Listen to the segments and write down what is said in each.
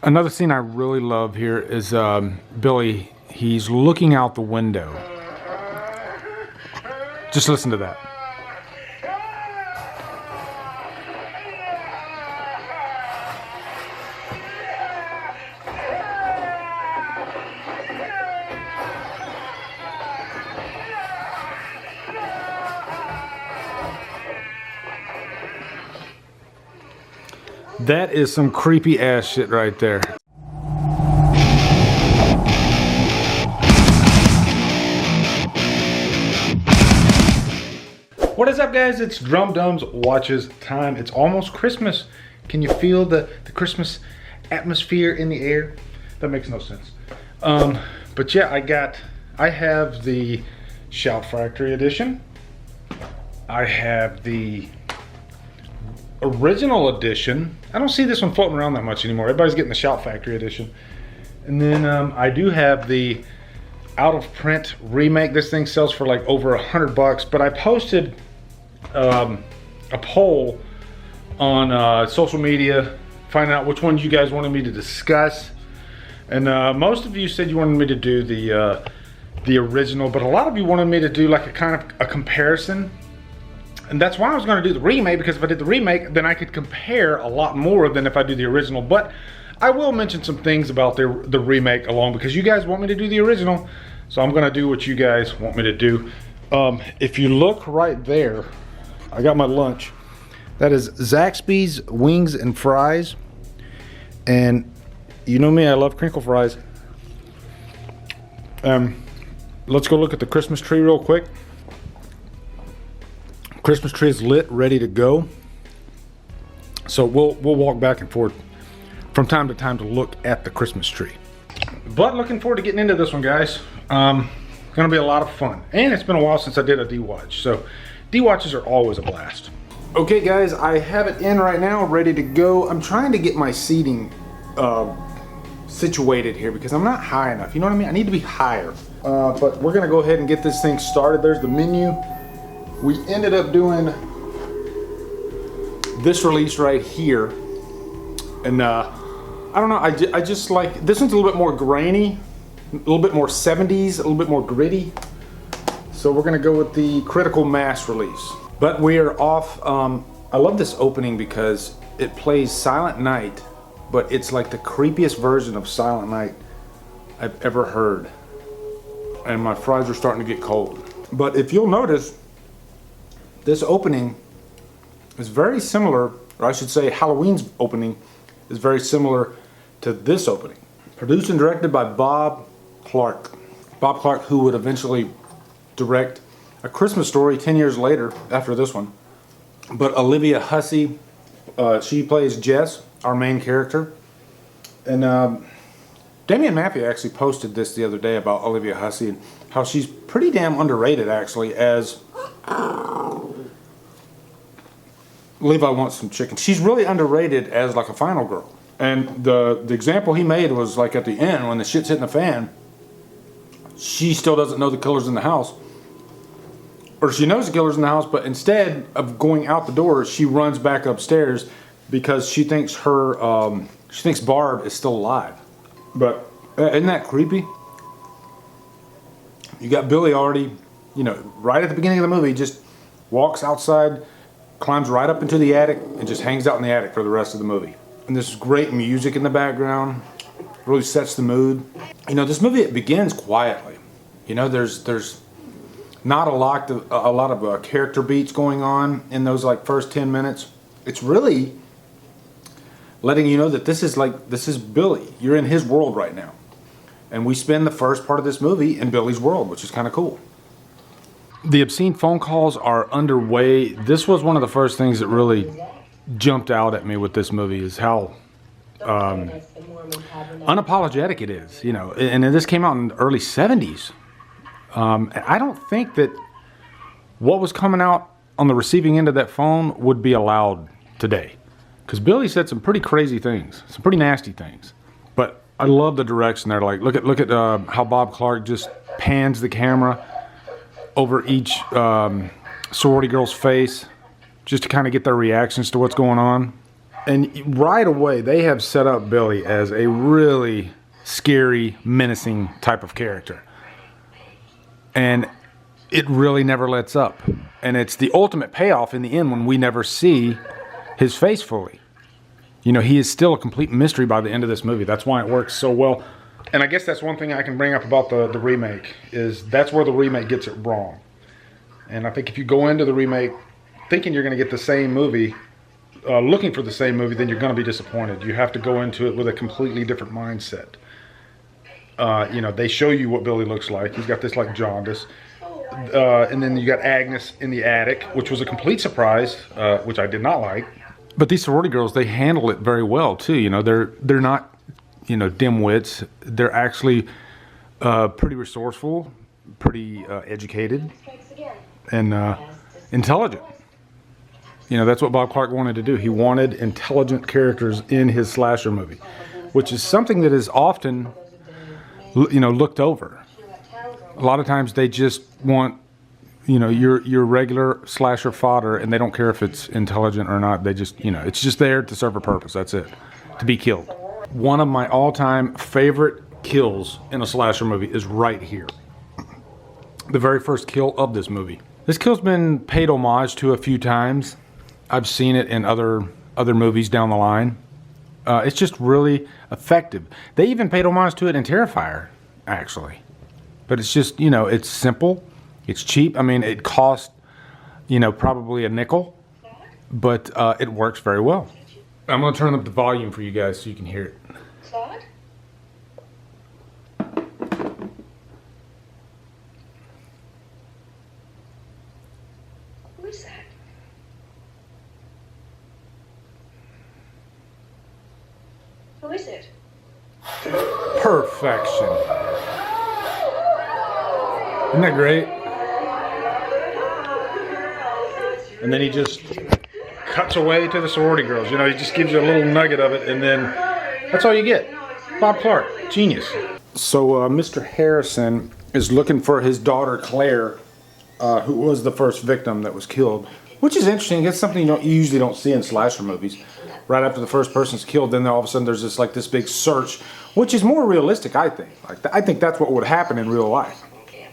Another scene I really love here is Billy. He's looking out the window. Just listen to that. That is some creepy ass shit right there. What is up, guys? It's Drumdums Watches time. It's almost Christmas. Can you feel the Christmas atmosphere in the air? That makes no sense. But yeah, I have the Shout Factory edition. I have the original edition. I don't see this one floating around that much anymore. Everybody's getting the Shout Factory edition. And then I do have the out of print remake. This thing sells for like over $100, but I posted a poll on social media finding out which ones you guys wanted me to discuss, and most of you said you wanted me to do the original, but a lot of you wanted me to do like a kind of a comparison. And that's why I was going to do the remake, because if I did the remake, then I could compare a lot more than if I do the original. But I will mention some things about the remake along, because you guys want me to do the original. So I'm going to do what you guys want me to do. If you look right there, I got my lunch. That is Zaxby's wings and fries. And you know me, I love crinkle fries. Let's go look at the Christmas tree real quick. Christmas tree is lit, ready to go. So we'll walk back and forth from time to time to look at the Christmas tree. But looking forward to getting into this one, guys. Gonna be a lot of fun. And it's been a while since I did a DWatch, so DWatches are always a blast. Okay, guys, I have it in right now, ready to go. I'm trying to get my seating situated here because I'm not high enough. You know what I mean? I need to be higher. But we're gonna go ahead and get this thing started. There's the menu. We ended up doing this release right here, and I don't know, I just like, this one's a little bit more grainy, a little bit more 70s, a little bit more gritty. So we're gonna go with the Critical Mass release. But we are off. I love this opening because it plays Silent Night, but it's like the creepiest version of Silent Night I've ever heard. And my fries are starting to get cold. But if you'll notice, this opening is very similar, or I should say Halloween's opening is very similar to this opening. Produced and directed by Bob Clark. Bob Clark, who would eventually direct A Christmas Story 10 years later after this one. But Olivia Hussey, she plays Jess, our main character. And Damian Mappy actually posted this the other day about Olivia Hussey and how she's pretty damn underrated, actually, as Levi wants some chicken. She's really underrated as like a final girl. And the example he made was like at the end when the shit's hitting the fan, she still doesn't know the killer's in the house. Or she knows the killer's in the house, but instead of going out the door, she runs back upstairs because she thinks she thinks Barb is still alive. But isn't that creepy? You got Billy already, you know, right at the beginning of the movie, just walks outside, climbs right up into the attic, and just hangs out in the attic for the rest of the movie. And this great music in the background really sets the mood. You know, this movie, it begins quietly. You know, there's not a lot of character beats going on in those like first 10 minutes. It's really letting you know that this is Billy. You're in his world right now. And we spend the first part of this movie in Billy's world, which is kind of cool. The obscene phone calls are underway. This was one of the first things that really jumped out at me with this movie, is how unapologetic it is, you know. And this came out in the early 70s. I don't think that what was coming out on the receiving end of that phone would be allowed today. Because Billy said some pretty crazy things, some pretty nasty things. But I love the direction there. Like, look at how Bob Clark just pans the camera over each sorority girl's face, just to kind of get their reactions to what's going on. And right away, they have set up Billy as a really scary, menacing type of character. And it really never lets up. And it's the ultimate payoff in the end when we never see his face fully. You know, he is still a complete mystery by the end of this movie. That's why it works so well. And I guess that's one thing I can bring up about the remake, is that's where the remake gets it wrong. And I think if you go into the remake thinking you're going to get the same movie, looking for the same movie, then you're going to be disappointed. You have to go into it with a completely different mindset. You know, they show you what Billy looks like. He's got this like jaundice. And then you got Agnes in the attic, which was a complete surprise, which I did not like. But these sorority girls, they handle it very well too. You know, they're not, you know, dim-wits. They're actually pretty resourceful, pretty educated, and intelligent. You know, that's what Bob Clark wanted to do. He wanted intelligent characters in his slasher movie, which is something that is often, you know, looked over. A lot of times they just want, you know, your regular slasher fodder, and they don't care if it's intelligent or not. They just, you know, it's just there to serve a purpose. That's it, to be killed. One of my all-time favorite kills in a slasher movie is right here. The very first kill of this movie. This kill's been paid homage to a few times. I've seen it in other movies down the line. It's just really effective. They even paid homage to it in Terrifier, actually. But it's just, you know, it's simple. It's cheap. I mean, it cost, you know, probably a nickel. But it works very well. I'm going to turn up the volume for you guys so you can hear it. Claude? Who is that? Who is it? Perfection. Isn't that great? And then he just cuts away to the sorority girls. You know, he just gives you a little nugget of it, and then that's all you get. Bob Clark, genius. So Mr. Harrison is looking for his daughter Claire, who was the first victim that was killed, which is interesting. It's something you usually don't see in slasher movies. Right after the first person's killed, then all of a sudden there's this big search, which is more realistic, I think. I think that's what would happen in real life.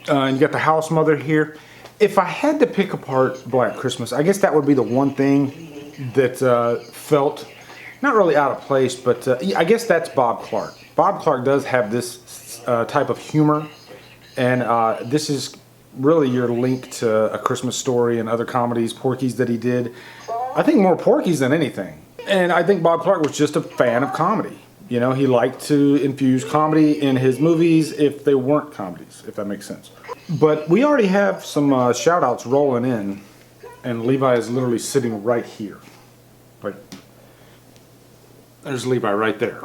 And you got the house mother here. If I had to pick apart Black Christmas, I guess that would be the one thing that felt not really out of place, but I guess that's Bob Clark. Bob Clark does have this type of humor, and this is really your link to A Christmas Story and other comedies, Porky's that he did. I think more Porky's than anything. And I think Bob Clark was just a fan of comedy. You know, he liked to infuse comedy in his movies if they weren't comedies, if that makes sense. But we already have some shout-outs rolling in, and Levi is literally sitting right here. Like, there's Levi right there.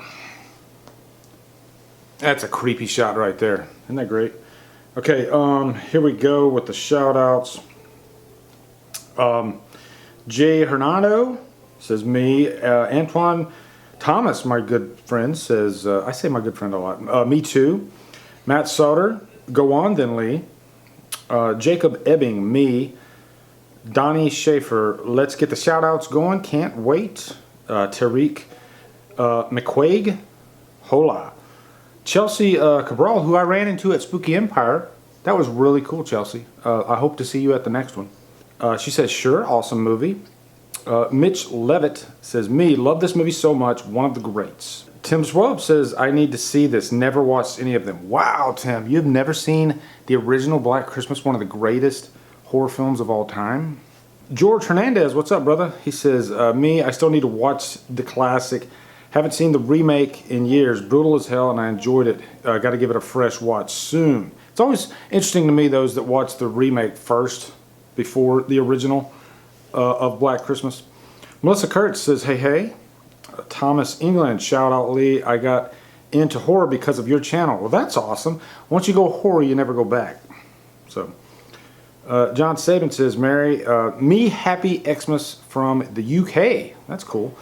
That's a creepy shot right there. Isn't that great? Okay, here we go with the shout-outs. Jay Hernando says me. Antoine Thomas, my good friend, says, I say my good friend a lot. Me too. Matt Sauter, go on then, Lee. Jacob Ebbing, me. Donnie Schaefer, let's get the shout-outs going. Can't wait. Tariq McCoy, hola. Chelsea Cabral, who I ran into at Spooky Empire. That was really cool, Chelsea. I hope to see you at the next one. She says, sure, awesome movie. Mitch Levitt says, me, love this movie so much, one of the greats. Tim Swope says, I need to see this, never watched any of them. Wow, Tim, you've never seen the original Black Christmas, one of the greatest horror films of all time? George Hernandez, what's up, brother? He says, me, I still need to watch the classic. Haven't seen the remake in years. Brutal as hell, and I enjoyed it. Got to give it a fresh watch soon. It's always interesting to me, those that watch the remake first before the original of Black Christmas. Melissa Kurtz says, hey, hey. Thomas England, shout out, Lee. I got into horror because of your channel. Well, that's awesome. Once you go horror, you never go back. So, John Sabin says, Mary, me happy Xmas from the UK. That's cool.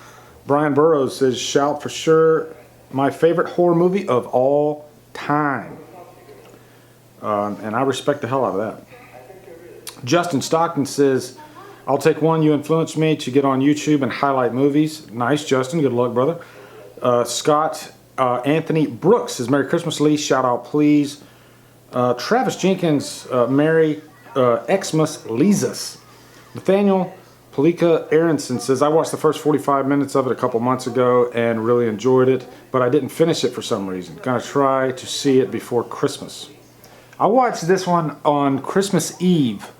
Brian Burrows says, shout for sure, my favorite horror movie of all time. And I respect the hell out of that. Justin Stockton says, I'll take one. You influenced me to get on YouTube and highlight movies. Nice, Justin. Good luck, brother. Scott Anthony Brooks says, Merry Christmas, Lee. Shout out, please. Travis Jenkins, Merry Xmas Lizus. Nathaniel Palika Aronson says, I watched the first 45 minutes of it a couple months ago and really enjoyed it, but I didn't finish it for some reason. Gonna try to see it before Christmas. I watched this one on Christmas Eve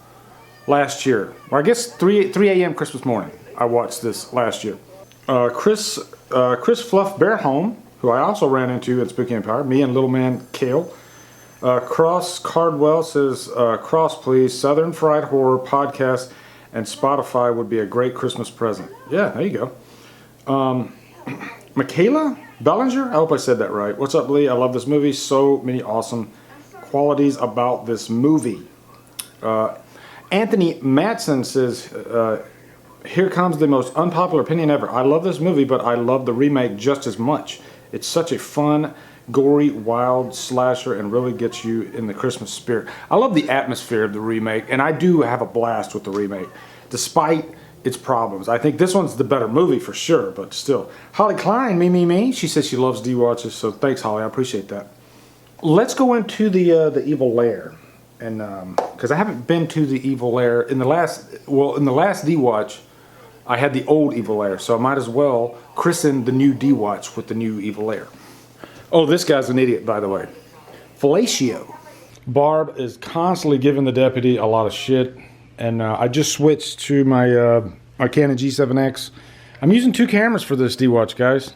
last year. Or I guess 3 a.m. Christmas morning. I watched this last year. Chris Fluff Bearholm, who I also ran into at Spooky Empire, me and little man Kale. Cross Cardwell says, Cross please, Southern Fried Horror podcast and Spotify would be a great Christmas present. Yeah, there you go. Michaela Bellinger, I hope I said that right. What's up, Lee? I love this movie. So many awesome qualities about this movie. Anthony Matson says, here comes the most unpopular opinion ever. I love this movie, but I love the remake just as much. It's such a fun, gory, wild slasher and really gets you in the Christmas spirit. I love the atmosphere of the remake, and I do have a blast with the remake, despite its problems. I think this one's the better movie for sure, but still. Holly Klein, me. She says she loves DWatches, so thanks, Holly. I appreciate that. Let's go into the evil lair, and because I haven't been to the evil lair in the last DWatch. I had the old evil lair, so I might as well christen the new DWatch with the new evil lair. Oh, this guy's an idiot, by the way. Fellatio. Barb is constantly giving the deputy a lot of shit, and I just switched to my Canon G7X. I'm using 2 cameras for this DWatch, guys.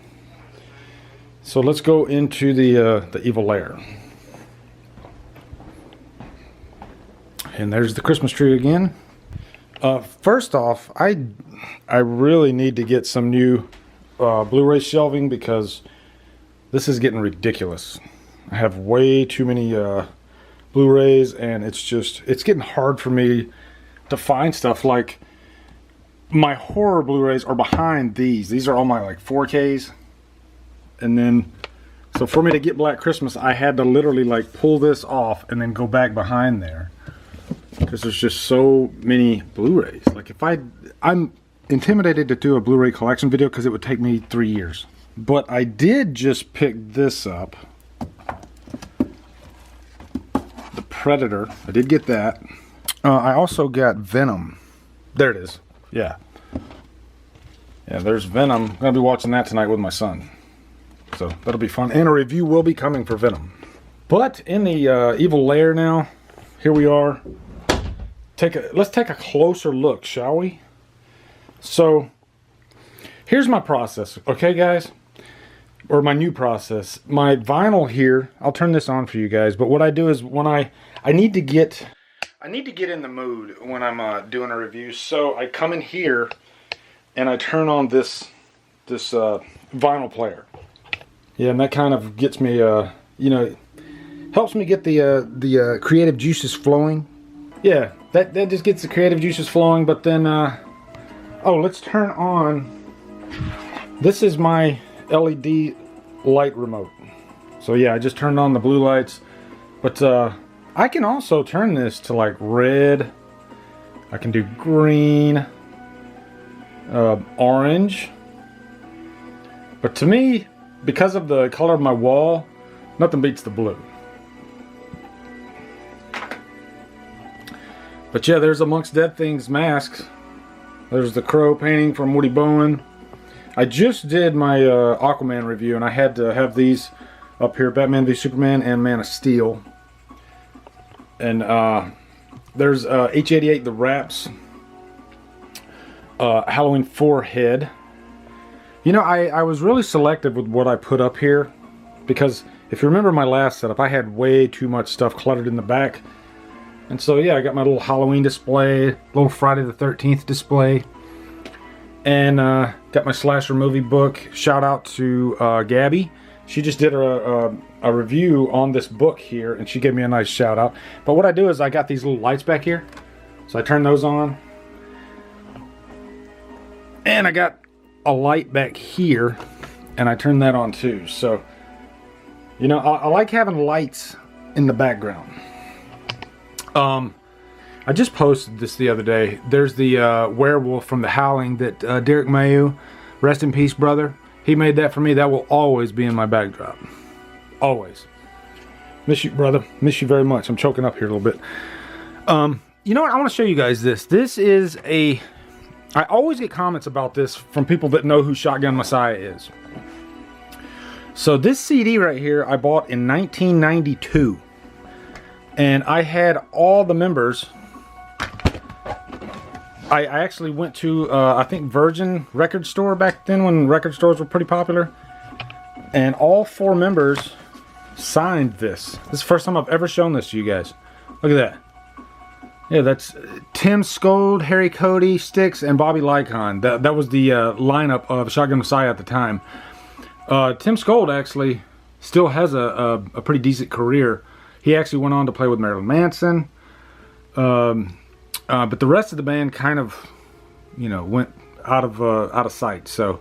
So let's go into the evil lair. And there's the Christmas tree again. First off, I really need to get some new Blu-ray shelving because this is getting ridiculous. I have way too many Blu-rays, and it's getting hard for me to find stuff. Like, my horror Blu-rays are behind these. These are all my like 4Ks. And then, so for me to get Black Christmas, I had to literally like pull this off and then go back behind there. Because there's just so many Blu-rays. Like, I'm intimidated to do a Blu-ray collection video because it would take me 3 years. But I did just pick this up. The Predator. I did get that. I also got Venom. There it is. Yeah. Yeah, there's Venom. I'm going to be watching that tonight with my son. So that'll be fun. And a review will be coming for Venom. But in the evil lair now, here we are. Let's take a closer look, shall we? So, here's my process, okay, guys? Or my new process. My vinyl here, I'll turn this on for you guys, but what I do is when I need to get in the mood when I'm doing a review, so I come in here and I turn on this vinyl player. Yeah, and that kind of gets me, helps me get the creative juices flowing. Yeah, that just gets the creative juices flowing, but then, oh, let's turn on, this is my LED light remote. So yeah, I just turned on the blue lights, but I can also turn this to like red, I can do green, orange, but to me, because of the color of my wall, nothing beats the blue. But yeah, there's Amongst Dead Things masks. There's the Crow painting from Woody Bowen. I just did my Aquaman review, and I had to have these up here, Batman v Superman and Man of Steel. And there's H88 The Wraps, Halloween 4 head. You know, I was really selective with what I put up here, because if you remember my last setup, I had way too much stuff cluttered in the back. And so yeah, I got my little Halloween display, little Friday the 13th display, and got my slasher movie book. Shout out to Gabby. She just did a review on this book here, and she gave me a nice shout out. But what I do is I got these little lights back here, so I turn those on, and I got a light back here, and I turn that on too. So, you know, I like having lights in the background. I just posted this the other day. There's the werewolf from The Howling that Derek Mayu, rest in peace, brother. He made that for me. That will always be in my backdrop. Always. Miss you, brother. Miss you very much. I'm choking up here a little bit. You know what? I want to show you guys this. This is a... I always get comments about this from people that know who Shotgun Messiah is. So this CD right here I bought in 1992. And I had all the members. I actually went to, I think, Virgin record store back then when record stores were pretty popular. And all 4 members signed this. This is the first time I've ever shown this to you guys. Look at that. Yeah, that's Tim Skold, Harry Cody, Styx, and Bobby Lycon. That was the lineup of Shotgun Messiah at the time. Tim Skold actually still has a pretty decent career. He actually went on to play with Marilyn Manson. But the rest of the band kind of, you know, went out of sight. So,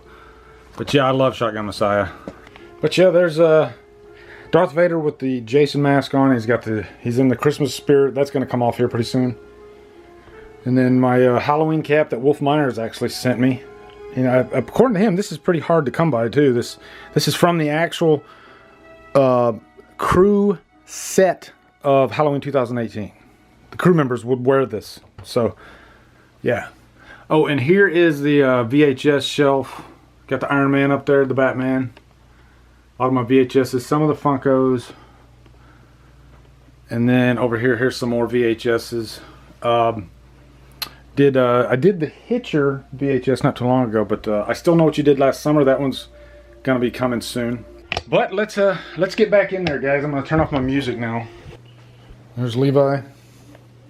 but yeah, I love Shotgun Messiah. But yeah, there's Darth Vader with the Jason mask on. He's in the Christmas spirit. That's going to come off here pretty soon. And then my Halloween cap that Wolf Myers actually sent me. You know, according to him, this is pretty hard to come by too. This is from the actual crew set of Halloween 2018. The crew members would wear this. So, yeah. Oh, and here is the VHS shelf. Got the Iron Man up there, the Batman. A lot of my VHSs, some of the Funkos. And then over here, here's some more VHSs. I did the Hitcher VHS not too long ago, but I Still Know What You Did Last Summer. That one's gonna be coming soon. But let's get back in there, guys. I'm gonna turn off my music now. There's Levi.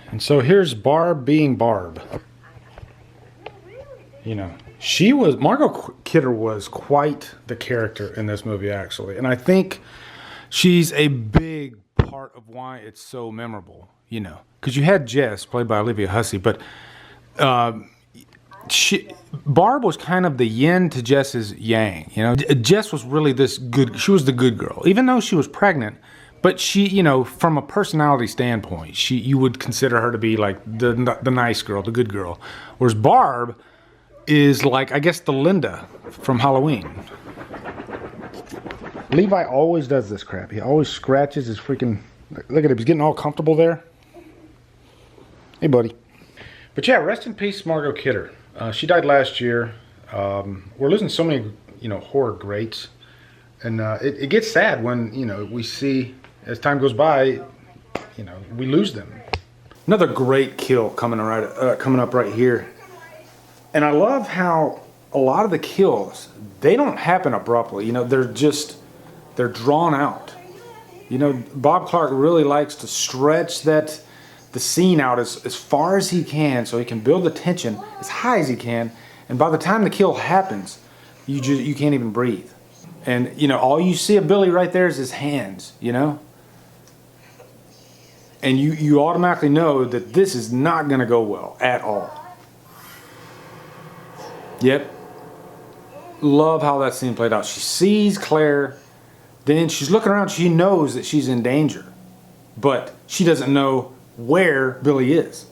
And so here's Barb being Barb. You know, Margot Kidder was quite the character in this movie, actually. And I think she's a big part of why it's so memorable, you know. Because you had Jess, played by Olivia Hussey, but Barb was kind of the yin to Jess's yang, you know. Jess was really she was the good girl, even though she was pregnant. But she, you know, from a personality standpoint, you would consider her to be like the nice girl, the good girl. Whereas Barb is like, I guess, the Linda from Halloween. Levi always does this crap. He always scratches his freaking... Look at him, he's getting all comfortable there. Hey, buddy. But yeah, rest in peace, Margot Kidder. She died last year. We're losing so many, you know, horror greats. And it gets sad when, you know, we see... As time goes by, you know, we lose them. Another great kill coming up right here. And I love how a lot of the kills, they don't happen abruptly. You know, they're drawn out. You know, Bob Clark really likes to stretch the scene out as far as he can so he can build the tension as high as he can. And by the time the kill happens, you can't even breathe. And, you know, all you see of Billy right there is his hands, you know? And you automatically know that this is not going to go well at all. Yep. Love how that scene played out. She sees Claire, then she's looking around, she knows that she's in danger. But she doesn't know where Billy is.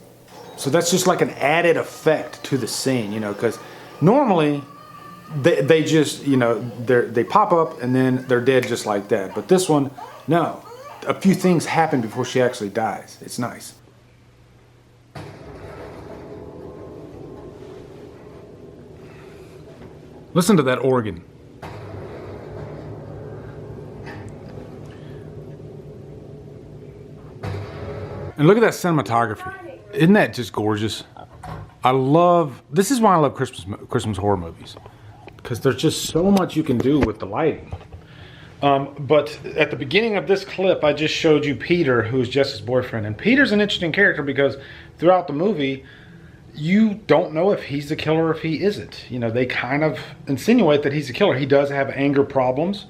So that's just like an added effect to the scene, you know, because normally they just, you know, they pop up and then they're dead just like that. But this one, no. A few things happen before she actually dies. It's nice. Listen to that organ. And look at that cinematography. Isn't that just gorgeous? This is why I love Christmas horror movies. Because there's just so much you can do with the lighting. But at the beginning of this clip, I just showed you Peter, who's Jess's boyfriend. And Peter's an interesting character because throughout the movie, you don't know if he's the killer or if he isn't. You know, they kind of insinuate that he's the killer. He does have anger problems.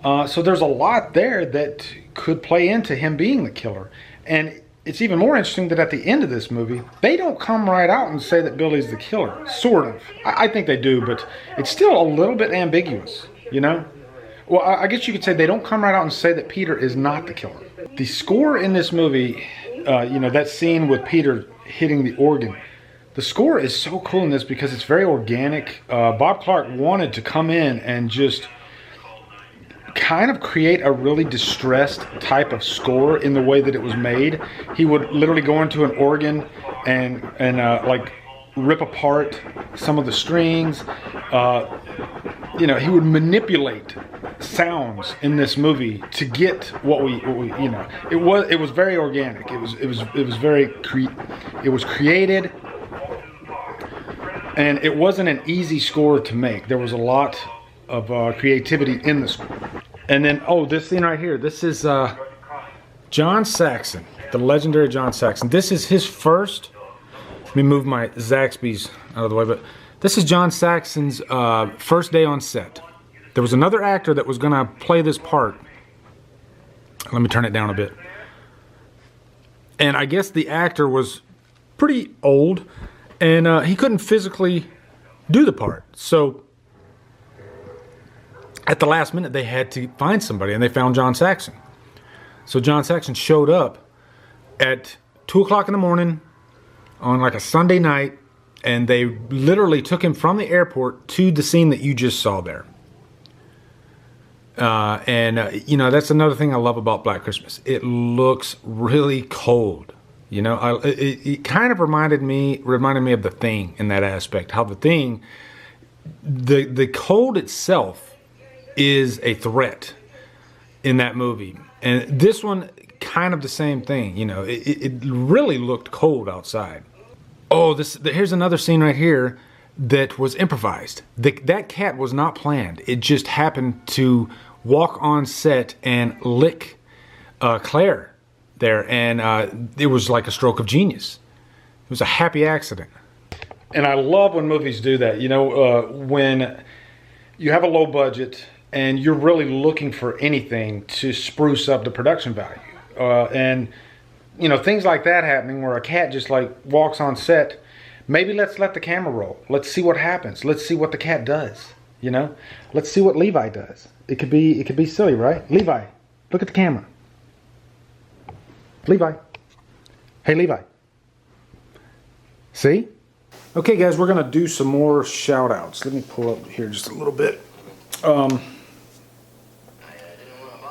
So there's a lot there that could play into him being the killer. And it's even more interesting that at the end of this movie, they don't come right out and say that Billy's the killer. Sort of. I think they do, but it's still a little bit ambiguous, you know? Well, I guess you could say they don't come right out and say that Peter is not the killer. The score in this movie you know, that scene with Peter hitting the organ. The score is so cool in this because it's very organic. Bob Clark wanted to come in and just kind of create a really distressed type of score in the way that it was made. He would literally go into an organ and like rip apart some of the strings. You know, he would manipulate sounds in this movie to get what we you know. It was very organic. It was created, and it wasn't an easy score to make. There was a lot of creativity in the score. And then, oh, this scene right here. This is John Saxon, the legendary John Saxon. This is his first. Let me move my Zaxby's out of the way, but this is John Saxon's first day on set. There was another actor that was going to play this part. Let me turn it down a bit. And I guess the actor was pretty old, and he couldn't physically do the part. So at the last minute, they had to find somebody, and they found John Saxon. So John Saxon showed up at 2 o'clock in the morning on like a Sunday night, and they literally took him from the airport to the scene that you just saw there. You know, that's another thing I love about Black Christmas. It looks really cold. You know, it kind of reminded me of The Thing in that aspect. How The Thing, the cold itself is a threat in that movie, and this one kind of the same thing. You know, it really looked cold outside. Oh, here's another scene right here that was improvised. That cat was not planned. It just happened to walk on set and lick Claire there, and it was like a stroke of genius. It was a happy accident. And I love when movies do that. You know, when you have a low budget and you're really looking for anything to spruce up the production value. And, you know, things like that happening where a cat just like walks on set. Maybe let's let the camera roll. Let's see what happens. Let's see what the cat does. You know, let's see what Levi does. It could be silly, right? Levi, look at the camera. Levi. Hey, Levi. See? Okay, guys, we're going to do some more shout-outs. Let me pull up here just a little bit.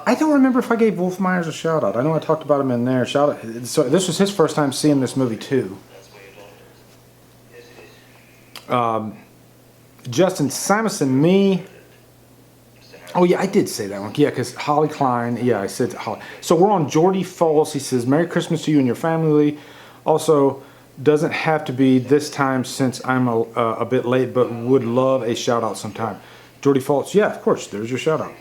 I don't remember if I gave Wolf Myers a shout-out. I know I talked about him in there. So this was his first time seeing this movie, too. Justin Simonson, me. Oh, yeah, I did say that one. Yeah, because Holly Klein. Yeah, I said Holly. So we're on Jordy Falls. He says, Merry Christmas to you and your family. Also, doesn't have to be this time since I'm a bit late, but would love a shout-out sometime. Jordy Falls. Yeah, of course. There's your shout-out.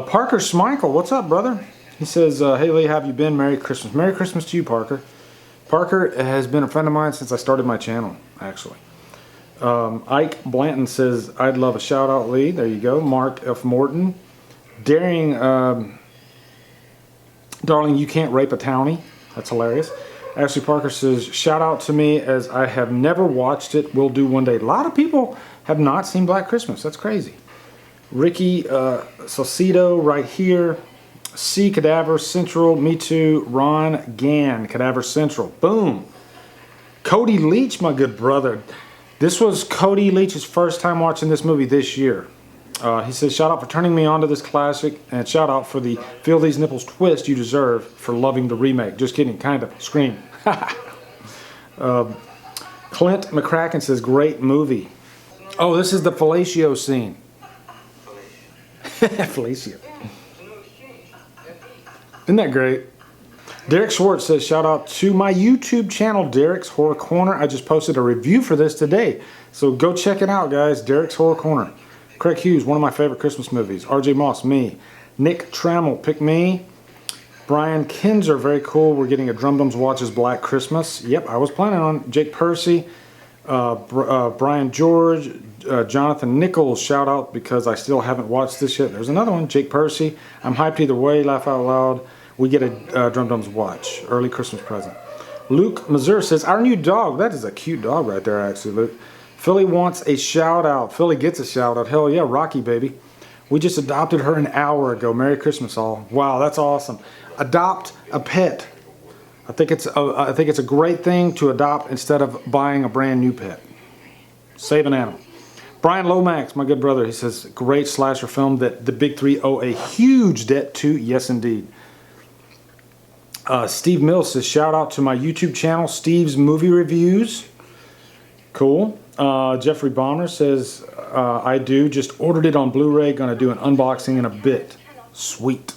Parker Schmeichel. What's up, brother? He says, hey, Lee, how have you been? Merry Christmas. Merry Christmas to you, Parker. Parker has been a friend of mine since I started my channel, actually. Ike Blanton says, I'd love a shout out, Lee. There you go. Mark F. Morton. Daring, darling, you can't rape a townie. That's hilarious. Ashley Parker says, shout out to me as I have never watched it. Will do one day. A lot of people have not seen Black Christmas. That's crazy. Ricky Saucedo right here. C Cadaver Central. Me too. Ron Gann, Cadaver Central. Boom. Cody Leach, my good brother. This was Cody Leach's first time watching this movie this year. He says, shout out for turning me on to this classic, and shout out for the Feel These Nipples twist you deserve for loving the remake. Just kidding, kind of. Scream. Clint McCracken says, great movie. Oh, this is the fellatio scene. Fellatio. Isn't that great? Derek Schwartz says, shout out to my YouTube channel, Derek's Horror Corner. I just posted a review for this today. So go check it out, guys. Derek's Horror Corner. Craig Hughes, one of my favorite Christmas movies. RJ Moss, me. Nick Trammell, pick me. Brian Kinzer, very cool. We're getting a Drumdums Watches Black Christmas. Yep, I was planning on. Jake Percy. Brian George. Jonathan Nichols, shout out because I still haven't watched this yet. There's another one. Jake Percy. I'm hyped either way. Laugh out loud. We get a Drumdums watch. Early Christmas present. Luke Mazur says, our new dog. That is a cute dog right there, actually, Luke. Philly wants a shout out. Philly gets a shout out. Hell yeah, Rocky, baby. We just adopted her an hour ago. Merry Christmas, all. Wow, that's awesome. Adopt a pet. I think it's a great thing to adopt instead of buying a brand new pet. Save an animal. Brian Lomax, my good brother, he says, great slasher film that the big three owe a huge debt to. Yes, indeed. Steve Mills says, shout out to my YouTube channel, Steve's Movie Reviews. Cool. Jeffrey Bonner says, I do. Just ordered it on Blu-ray. Gonna do an unboxing in a bit. Sweet.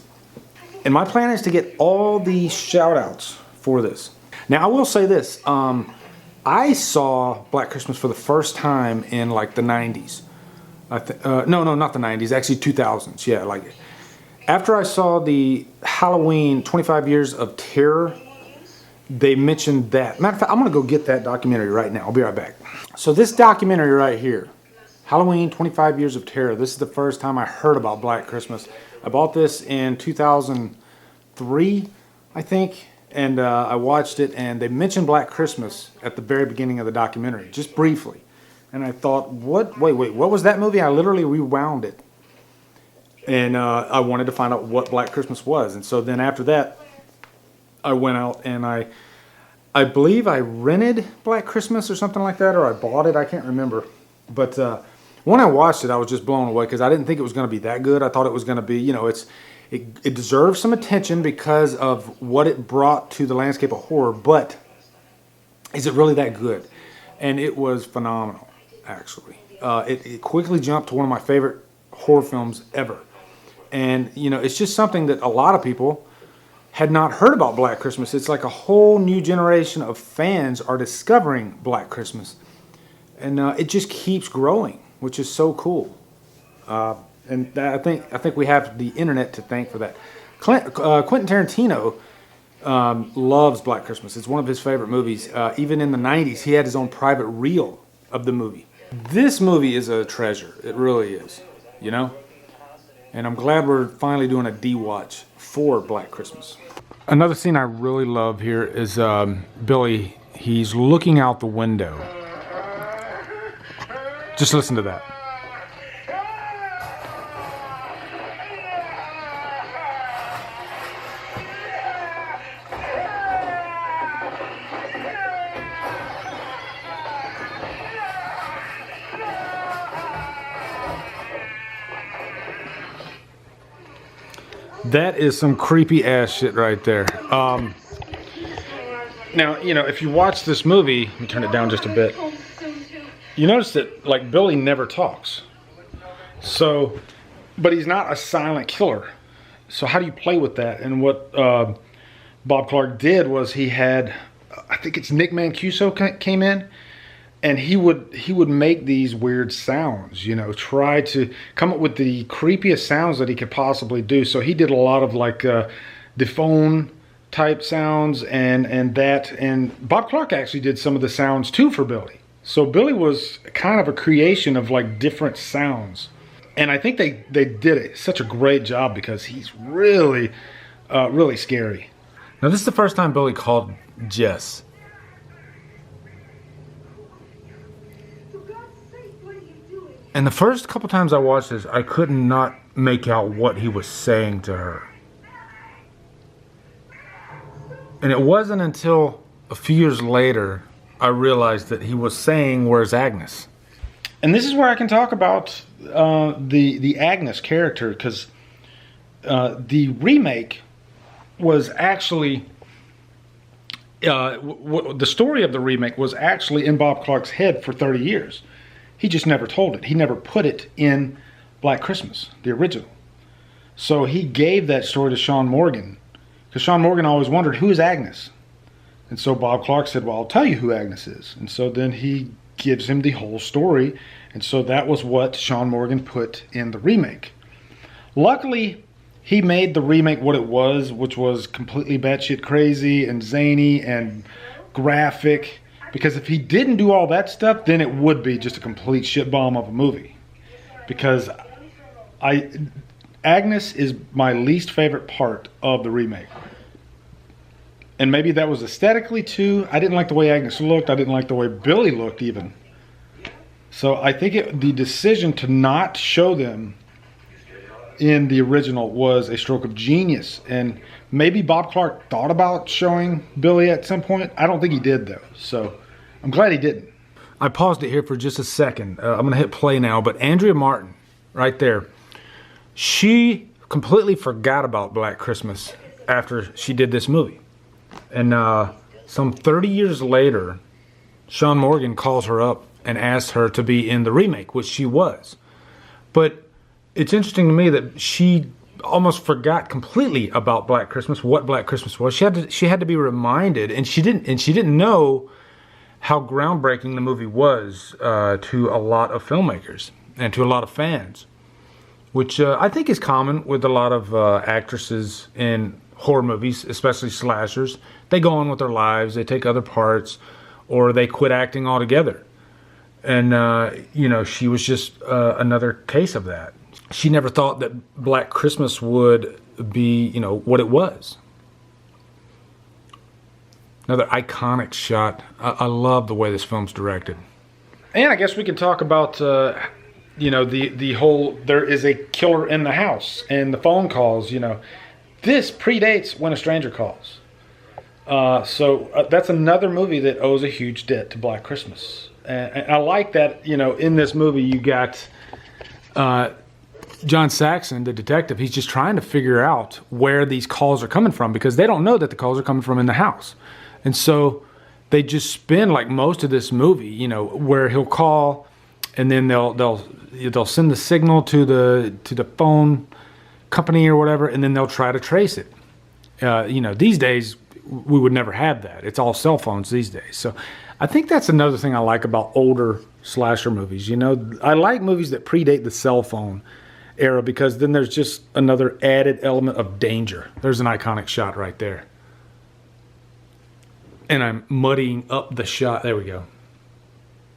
And my plan is to get all the shout outs for this. Now, I will say this. I saw Black Christmas for the first time in like the 90s. No, not the 90s. Actually, 2000s. Yeah, like after I saw the Halloween 25 Years of Terror, they mentioned that. Matter of fact, I'm going to go get that documentary right now. I'll be right back. So this documentary right here, Halloween 25 Years of Terror, this is the first time I heard about Black Christmas. I bought this in 2003, I think. And I watched it, and they mentioned Black Christmas at the very beginning of the documentary, just briefly. And I thought, what? Wait, what was that movie? I literally rewound it. And I wanted to find out what Black Christmas was. And so then after that, I went out and I believe I rented Black Christmas or something like that, or I bought it. I can't remember. But when I watched it, I was just blown away because I didn't think it was going to be that good. I thought it was going to be, you know, it deserves some attention because of what it brought to the landscape of horror, but is it really that good? And it was phenomenal, actually. It quickly jumped to one of my favorite horror films ever. And, you know, it's just something that a lot of people had not heard about Black Christmas. It's like a whole new generation of fans are discovering Black Christmas. And it just keeps growing, which is so cool. And I think we have the internet to thank for that. Quentin Tarantino loves Black Christmas. It's one of his favorite movies. Even in the 90s, he had his own private reel of the movie. This movie is a treasure. It really is, you know? And I'm glad we're finally doing a DWatch for Black Christmas. Another scene I really love here is Billy. He's looking out the window. Just listen to that. That is some creepy ass shit right there. Now, you know, if you watch this movie, let me turn it down just a bit. You notice that, like, Billy never talks. So, but he's not a silent killer. So how do you play with that? And what Bob Clark did was he had, I think it's Nick Mancuso came in, and he would make these weird sounds, you know, try to come up with the creepiest sounds that he could possibly do. So he did a lot of like the phone type sounds and that. And Bob Clark actually did some of the sounds too for Billy. So Billy was kind of a creation of like different sounds. And I think they did such a great job because he's really, really scary. Now this is the first time Billy called Jess. And the first couple times I watched this, I could not make out what he was saying to her. And it wasn't until a few years later I realized that he was saying, "Where's Agnes?" And this is where I can talk about the Agnes character, because the remake was actually the story of the remake was actually in Bob Clark's head for 30 years. He just never told it. He never put it in Black Christmas, the original. So he gave that story to Sean Morgan, because Sean Morgan always wondered, who is Agnes? And so Bob Clark said, well, I'll tell you who Agnes is. And so then he gives him the whole story. And so that was what Sean Morgan put in the remake. Luckily, he made the remake what it was, which was completely batshit crazy and zany and graphic. Because if he didn't do all that stuff, then it would be just a complete shit bomb of a movie. Because Agnes is my least favorite part of the remake. And maybe that was aesthetically too. I didn't like the way Agnes looked. I didn't like the way Billy looked even. So I think the decision to not show them in the original was a stroke of genius. And maybe Bob Clark thought about showing Billy at some point. I don't think he did, though. So I'm glad he didn't. I paused it here for just a second. I'm going to hit play now. But Andrea Martin, right there, she completely forgot about Black Christmas after she did this movie. And some 30 years later, Sean Morgan calls her up and asks her to be in the remake, which she was. But it's interesting to me that she almost forgot completely about Black Christmas, what Black Christmas was. She had to be reminded, and she didn't know how groundbreaking the movie was to a lot of filmmakers and to a lot of fans, which I think is common with a lot of actresses in horror movies, especially slashers. They go on with their lives, they take other parts, or they quit acting altogether. And, she was just another case of that. She never thought that Black Christmas would be, what it was. Another iconic shot. I love the way this film's directed. And I guess we can talk about, the whole, there is a killer in the house and the phone calls, This predates When a Stranger Calls. So that's another movie that owes a huge debt to Black Christmas. And I like that, in this movie you got John Saxon, the detective. He's just trying to figure out where these calls are coming from because they don't know that the calls are coming from in the house. And so they just spend like most of this movie, where he'll call and then they'll send the signal to the phone company or whatever, and then they'll try to trace it. These days we would never have that. It's all cell phones these days. So I think that's another thing I like about older slasher movies. I like movies that predate the cell phone era because then there's just another added element of danger. There's an iconic shot right there. And I'm muddying up the shot. There we go.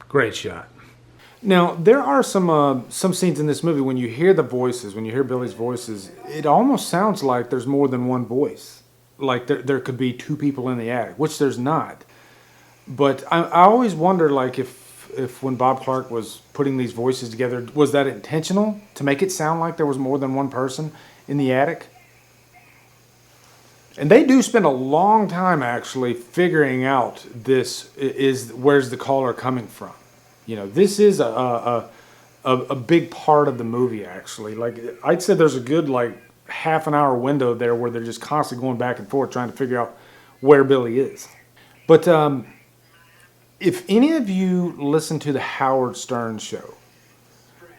Great shot. Now, there are some scenes in this movie when you hear the voices, when you hear Billy's voices, it almost sounds like there's more than one voice. Like there could be two people in the attic, which there's not. But I always wonder, like, if when Bob Clark was putting these voices together, was that intentional to make it sound like there was more than one person in the attic? And they do spend a long time actually figuring out where's the caller coming from. This is a big part of the movie actually. Like I'd say there's a good half an hour window there where they're just constantly going back and forth trying to figure out where Billy is. But if any of you listen to the Howard Stern show,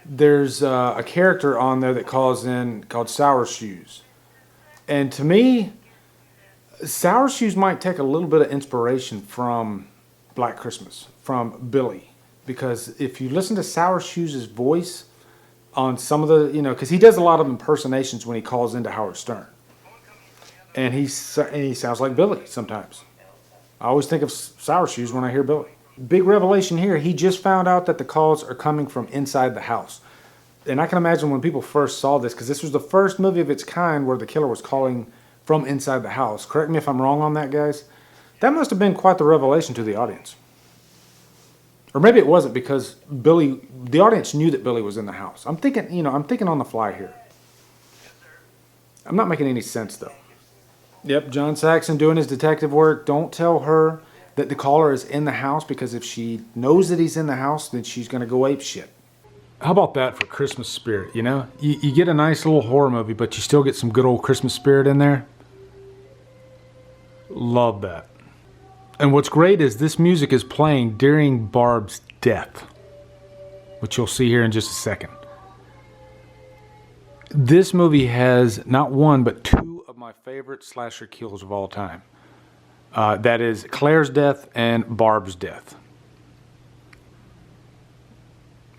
there's a character on there that calls in called Sour Shoes. And to me, Sour Shoes might take a little bit of inspiration from Black Christmas, from Billy. Because if you listen to Sour Shoes' voice on some of the, because he does a lot of impersonations when he calls into Howard Stern. And he sounds like Billy sometimes. I always think of Sour Shoes when I hear Billy. Big revelation here, he just found out that the calls are coming from inside the house. And I can imagine when people first saw this, because this was the first movie of its kind where the killer was calling from inside the house. Correct me if I'm wrong on that, guys. That must have been quite the revelation to the audience. Or maybe it wasn't because the audience knew that Billy was in the house. I'm thinking on the fly here. I'm not making any sense though. Yep, John Saxon doing his detective work. Don't tell her that the caller is in the house because if she knows that he's in the house, then she's going to go ape shit. How about that for Christmas spirit, You get a nice little horror movie, but you still get some good old Christmas spirit in there. Love that. And what's great is this music is playing during Barb's death, which you'll see here in just a second. This movie has not one, but two of my favorite slasher kills of all time. That is Claire's death and Barb's death.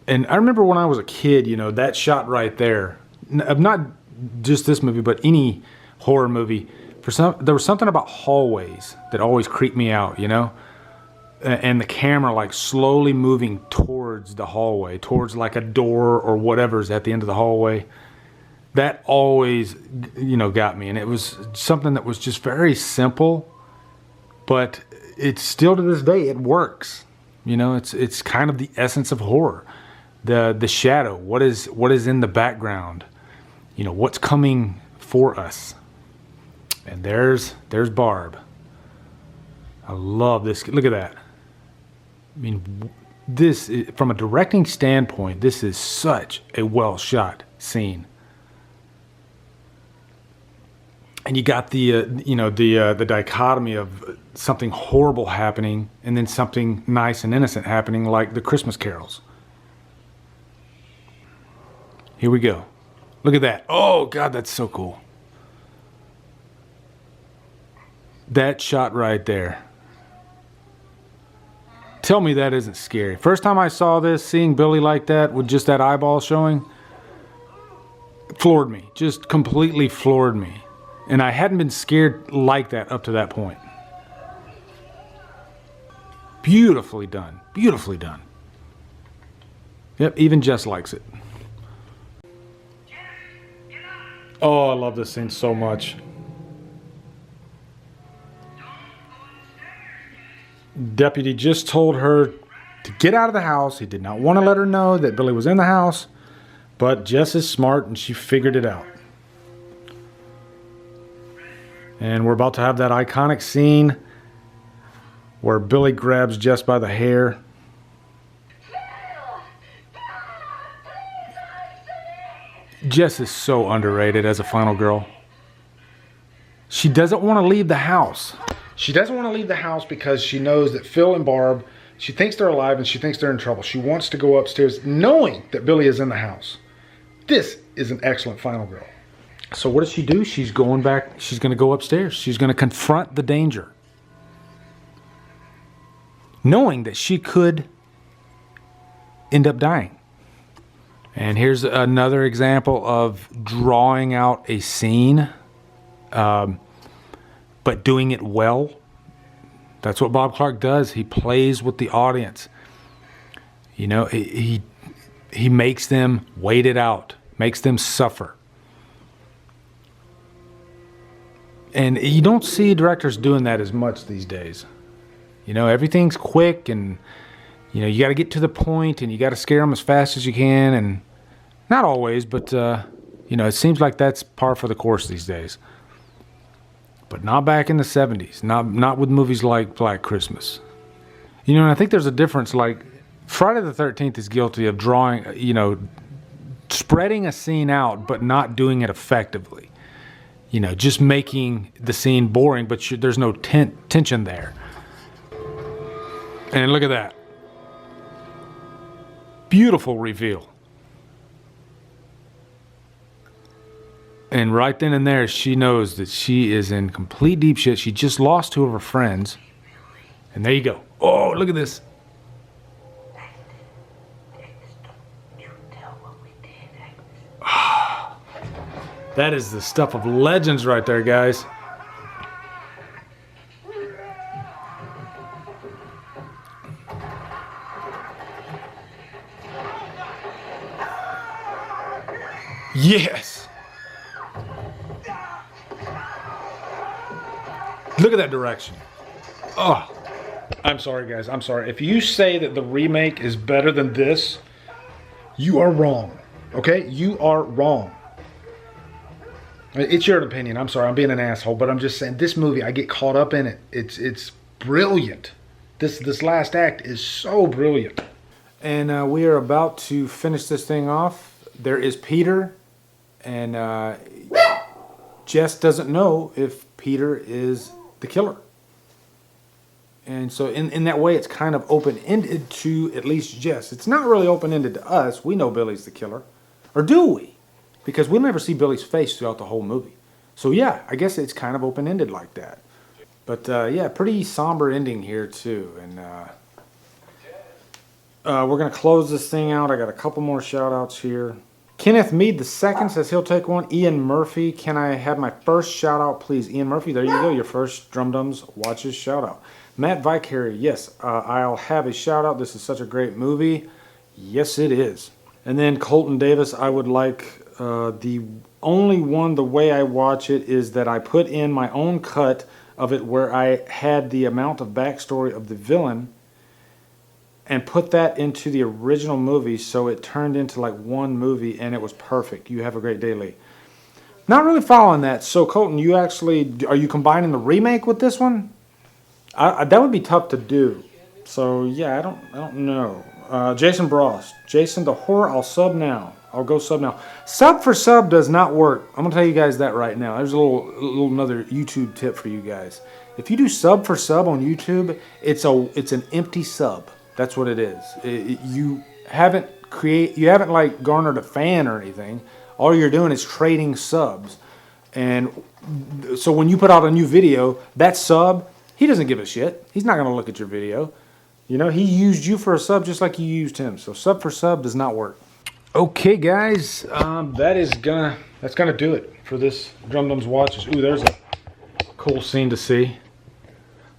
And I remember when I was a kid, that shot right there, not just this movie, but any horror movie, there was something about hallways that always creeped me out, and the camera slowly moving towards the hallway, towards a door or whatever's at the end of the hallway. That always, got me. And it was something that was just very simple, but it's still to this day, it works. It's kind of the essence of horror. The shadow, what is in the background. you know, what's coming for us. And there's Barb. I love this. Look at that. I mean, this is, from a directing standpoint, this is such a well shot scene. And you got the you know, the dichotomy of something horrible happening and then something nice and innocent happening, like the Christmas carols. Here we go. Look at that. Oh God, that's so cool. That shot right there. Tell me that isn't scary. First time I saw this, seeing Billy like that with just that eyeball showing, floored me. Just completely floored me. And I hadn't been scared like that up to that point. Beautifully done. Beautifully done. Yep, even Jess likes it. Oh, I love this scene so much. Deputy just told her to get out of the house. He did not want to let her know that Billy was in the house, but Jess is smart and she figured it out. And we're about to have that iconic scene where Billy grabs Jess by the hair. Jess is so underrated as a final girl. She doesn't want to leave the house. She doesn't want to leave the house because she knows that Phil and Barb, she thinks they're alive and she thinks they're in trouble. She wants to go upstairs knowing that Billy is in the house. This is an excellent final girl. So what does she do? She's going back. She's going to go upstairs. She's going to confront the danger, knowing that she could end up dying. And here's another example of drawing out a scene, but doing it well. That's what Bob Clark does. He plays with the audience. You know, he makes them wait it out, makes them suffer. And you don't see directors doing that as much these days. You know, everything's quick and, you know, you got to get to the point and you got to scare them as fast as you can. And not always, but, you know, it seems like that's par for the course these days. But not back in the 70s. Not with movies like Black Christmas. You know, and I think there's a difference. Like, Friday the 13th is guilty of drawing, you know, spreading a scene out, but not doing it effectively. You know, just making the scene boring, but there's no tension there. And look at that. Beautiful reveal. And right then and there, she knows that she is in complete deep shit. She just lost two of her friends. And there you go. Oh, look at this. That is the stuff of legends right there, guys. Yes. Look at that direction. Oh, I'm sorry, guys. I'm sorry. If you say that the remake is better than this, you are wrong. Okay? You are wrong. It's your opinion. I'm sorry. I'm being an asshole, but I'm just saying this movie, I get caught up in it. It's brilliant. This last act is so brilliant. And we are about to finish this thing off. There is Peter, and Jess doesn't know if Peter is the killer. And so in that way, it's kind of open-ended to at least Jess. It's not really open-ended to us. We know Billy's the killer. Or do we? Because we'll never see Billy's face throughout the whole movie. So yeah, I guess it's kind of open-ended like that. But yeah, pretty somber ending here too. And we're going to close this thing out. I got a couple more shout-outs here. Kenneth Mead II says he'll take one. Ian Murphy, can I have my first shout-out, please? Ian Murphy, there you go. Your first Drumdums Watches shout-out. Matt Vicary, yes, I'll have a shout-out. This is such a great movie. Yes, it is. And then Colton Davis, I would like... the only one, the way I watch it, is that I put in my own cut of it where I had the amount of backstory of the villain and put that into the original movie, so it turned into like one movie and it was perfect. You have a great day, Lee. Not really following that. So Colton, you actually, are you combining the remake with this one? That would be tough to do. So yeah, I don't know. Jason Bros. Jason the horror, I'll sub now. I'll go sub now. Sub for sub does not work. I'm gonna tell you guys that right now. There's a little another YouTube tip for you guys. If you do sub for sub on YouTube, it's an empty sub. That's what it is. You haven't like garnered a fan or anything. All you're doing is trading subs. And so when you put out a new video, that sub, he doesn't give a shit. He's not gonna look at your video. You know, he used you for a sub just like you used him. So sub for sub does not work. Okay, guys, that's gonna do it for this Drumdums Watches. Ooh, there's a cool scene to see.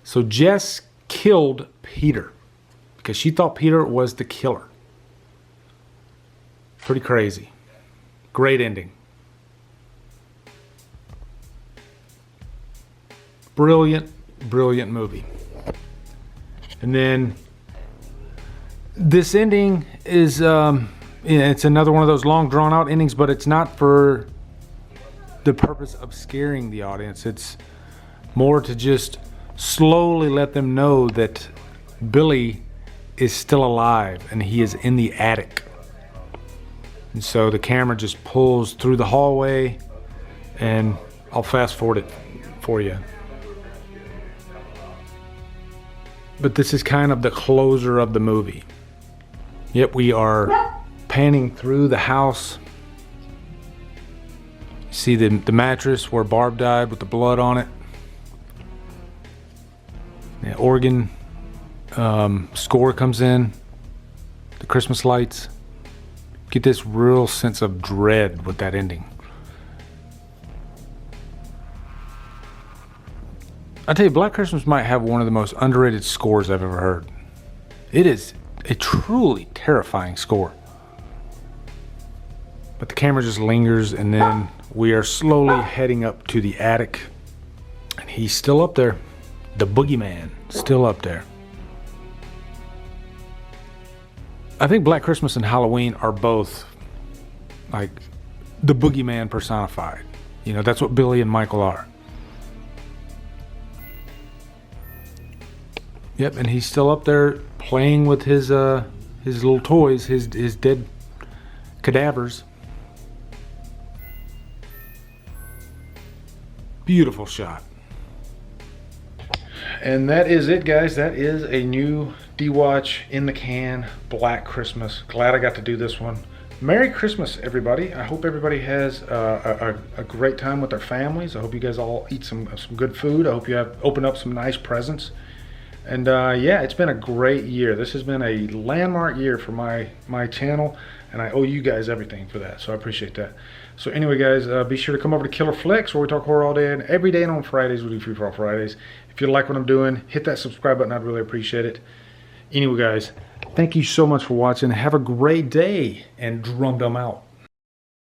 So Jess killed Peter because she thought Peter was the killer. Pretty crazy. Great ending. Brilliant, brilliant movie. And then this ending is, it's another one of those long drawn out endings, but it's not for the purpose of scaring the audience. It's more to just slowly let them know that Billy is still alive and he is in the attic. And so the camera just pulls through the hallway, and I'll fast forward it for you. But this is kind of the closer of the movie. Yep, we are panning through the house. See the mattress where Barb died with the blood on it. The organ score comes in. The Christmas lights. Get this real sense of dread with that ending. I tell you, Black Christmas might have one of the most underrated scores I've ever heard. It is a truly terrifying score. But the camera just lingers, and then we are slowly heading up to the attic. And he's still up there. The boogeyman, still up there. I think Black Christmas and Halloween are both like the boogeyman personified. You know, that's what Billy and Michael are. Yep, and he's still up there playing with his little toys, his dead cadavers. Beautiful shot. And that is it, guys. That is a new DWatch in the can, Black Christmas. Glad I got to do this one. Merry Christmas, everybody. I hope everybody has a great time with their families. I hope you guys all eat some good food. I hope you open up some nice presents. And yeah, it's been a great year. This has been a landmark year for my channel, and I owe you guys everything for that, so I appreciate that. So anyway, guys, be sure to come over to Killer Flicks, where we talk horror all day and every day, and on Fridays we do Free For All Fridays. If you like what I'm doing, hit that subscribe button. I'd really appreciate it. Anyway, guys, thank you so much for watching. Have a great day, and Drumdum out.